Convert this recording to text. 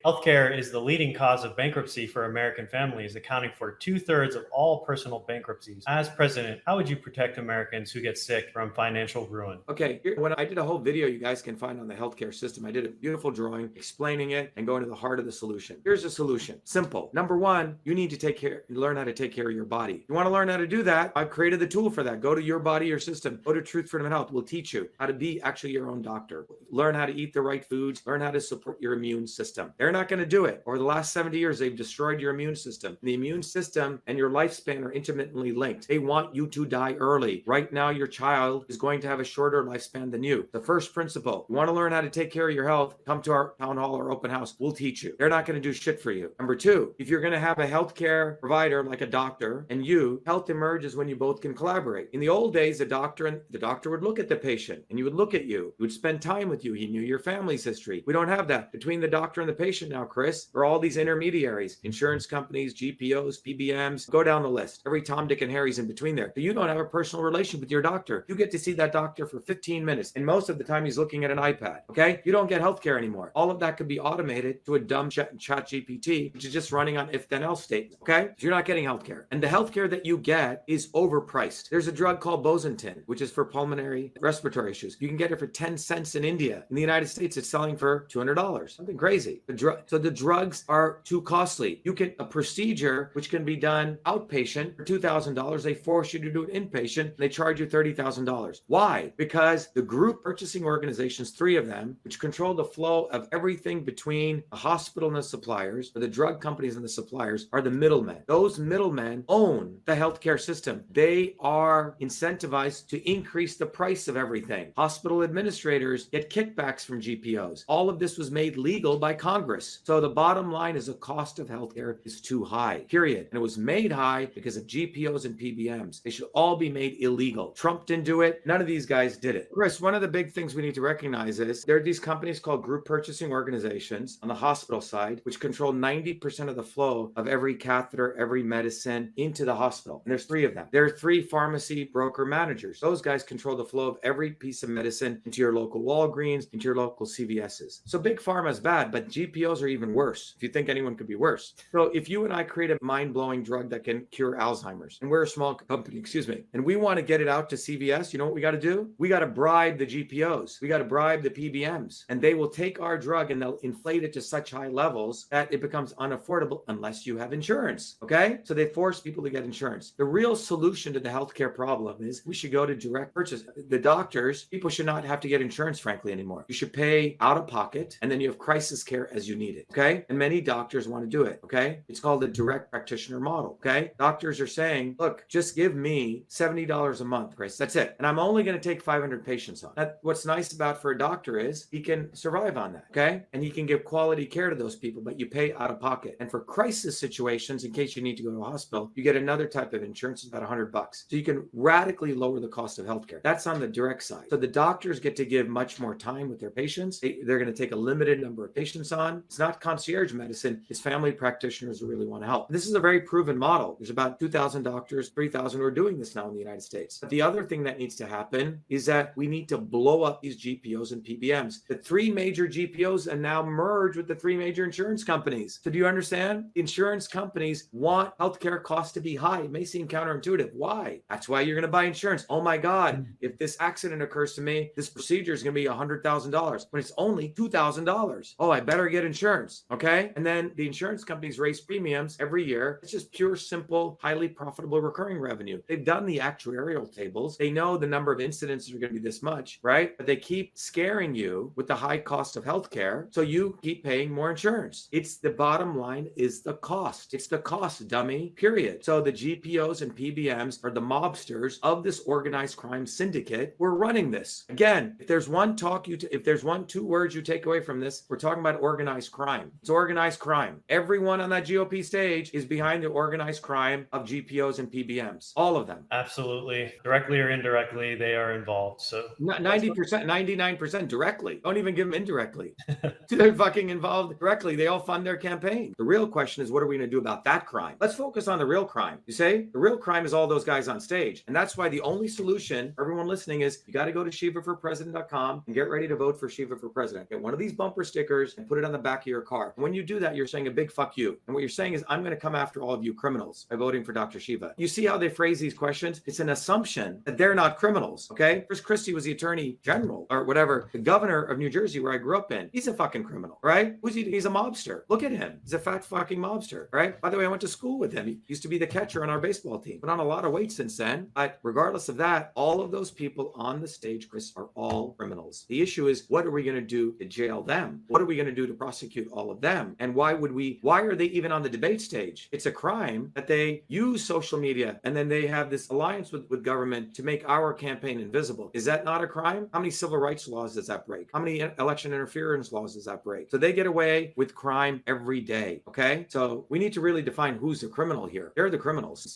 Healthcare is the leading cause of bankruptcy for American families, accounting for 2/3 of all personal bankruptcies. As president, how would you protect Americans who get sick from financial ruin? Okay, when I did a whole video you guys can find on the healthcare system, I did a beautiful drawing explaining it and going to the heart of the solution. Here's the solution. Simple. Number one, you need to learn how to take care of your body. You want to learn how to do that? I've created the tool for that. Go to Your Body, Your System. Go to Truth, Freedom, and Health. We'll teach you how to be actually your own doctor. Learn how to eat the right foods. Learn how to support your immune system. They're not going to do it. Over the last 70 years, they've destroyed your immune system. The immune system and your lifespan are intimately linked. They want you to die early. Right now, your child is going to have a shorter lifespan than you. The first principle, you want to learn how to take care of your health, come to our town hall or open house. We'll teach you. They're not going to do shit for you. Number two, if you're going to have a healthcare provider like a doctor and you, health emerges when you both can collaborate. In the old days, the doctor would look at the patient and you would look at you. He would spend time with you. He knew your family's history. We don't have that. Between the doctor and the patient now, Chris, are all these intermediaries, insurance companies, GPOs, PBMs, go down the list. Every Tom, Dick, and Harry's in between there. So you don't have a personal relation with your doctor. You get to see that doctor for 15 minutes. And most of the time he's looking at an iPad. Okay? You don't get healthcare anymore. All of that could be automated to a dumb chat GPT, which is just running on if then else statements. Okay? So you're not getting healthcare. And the healthcare that you get is overpriced. There's a drug called Bosentan, which is for pulmonary respiratory issues. You can get it for 10 cents in India. In the United States, it's selling for $200. Something crazy. So the drugs are too costly. You get a procedure which can be done outpatient for $2,000. They force you to do it inpatient and they charge you $30,000. Why? Because the group purchasing organizations, 3 of them, which control the flow of everything between the hospital and the suppliers, or the drug companies and the suppliers, are the middlemen. Those middlemen own the healthcare system. They are incentivized to increase the price of everything. Hospital administrators get kickbacks from GPOs. All of this was made legal by Congress. So the bottom line is the cost of healthcare is too high, period. And it was made high because of GPOs and PBMs. They should all be made illegal. Trump didn't do it. None of these guys did it. Chris, one of the big things we need to recognize is there are these companies called group purchasing organizations on the hospital side, which control 90% of the flow of every catheter, every medicine into the hospital. And there's 3 of them. There are 3 pharmacy broker managers. Those guys control the flow of every piece of medicine into your local Walgreens, into your local CVS's. So big pharma is bad, but GPOs are even worse. If you think anyone could be worse. So if you and I create a mind-blowing drug that can cure Alzheimer's, and we're a small company, and we want to get it out to CVS, you know what we got to do? We got to bribe the GPOs. We got to bribe the PBMs, and they will take our drug and they'll inflate it to such high levels that it becomes unaffordable unless you have insurance. Okay? So they force people to get insurance. The real solution to the healthcare problem is we should go to direct purchase. The doctors, people should not have to get insurance, frankly, anymore. You should pay out of pocket, and then you have crisis care as you need it. Okay? And many doctors want to do it. Okay? It's called the direct practitioner model. Okay? Doctors are saying, look, just give me $70 a month, Chris. That's it. And I'm only going to take 500 patients on. What's nice about for a doctor is he can survive on that. Okay? And he can give quality care to those people, but you pay out of pocket. And for crisis situations, in case you need to go to a hospital, you get another type of insurance. It's about $100. So you can radically lower the cost of healthcare. That's on the direct side. So the doctors get to give much more time with their patients. They're going to take a limited number of patients on. It's not concierge medicine. It's family practitioners who really want to help. This is a very proven model. There's about 2,000 doctors, 3,000 who are doing this now in the United States. But the other thing that needs to happen is that we need to blow up these GPOs and PBMs. The 3 major GPOs are now merged with the 3 major insurance companies. So do you understand? Insurance companies want healthcare costs to be high. It may seem counterintuitive. Why? That's why you're going to buy insurance. Oh my God, if this accident occurs to me, this procedure is going to be $100,000 when it's only $2,000. Oh, I better get insurance. Okay. And then the insurance companies raise premiums every year. It's just pure, simple, highly profitable recurring revenue. They've done the actuarial tables. They know the number of incidents are going to be this much, right? But they keep scaring you with the high cost of healthcare. So you keep paying more insurance. It's the bottom line is the cost. It's the cost, dummy, period. So the GPOs and PBMs are the mobsters of this organized crime syndicate. We're running this. Again, if there's two words you take away from this, we're talking about organized crime. It's organized crime. Everyone on that GOP stage is behind the organized crime of GPOs and PBMs. All of them. Absolutely. Directly or indirectly, they are involved. So 90%, 99% directly. Don't even give them indirectly. They're fucking involved directly. They all fund their campaign. The real question is, what are we going to do about that crime? Let's focus on the real crime. You say the real crime is all those guys on stage. And that's why the only solution for everyone listening is you got to go to shivaforpresident.com and get ready to vote for Shiva for president. Get one of these bumper stickers and put it on the back back of your car. And when you do that, you're saying a big fuck you. And what you're saying is, I'm going to come after all of you criminals by voting for Dr. Shiva. You see how they phrase these questions? It's an assumption that they're not criminals, okay? Chris Christie was the attorney general or whatever, the governor of New Jersey, where I grew up in. He's a fucking criminal, right? Who's he? He's a mobster. Look at him. He's a fat fucking mobster, right? By the way, I went to school with him. He used to be the catcher on our baseball team. Put on a lot of weight since then. But regardless of that, all of those people on the stage, Chris, are all criminals. The issue is, what are we going to do to jail them? What are we going to do to prosecute all of them? And why are they even on the debate stage? It's a crime that they use social media and then they have this alliance with government to make our campaign invisible. Is that not a crime? How many civil rights laws does that break? How many election interference laws does that break? So they get away with crime every day, okay? So we need to really define who's the criminal here. They're the criminals.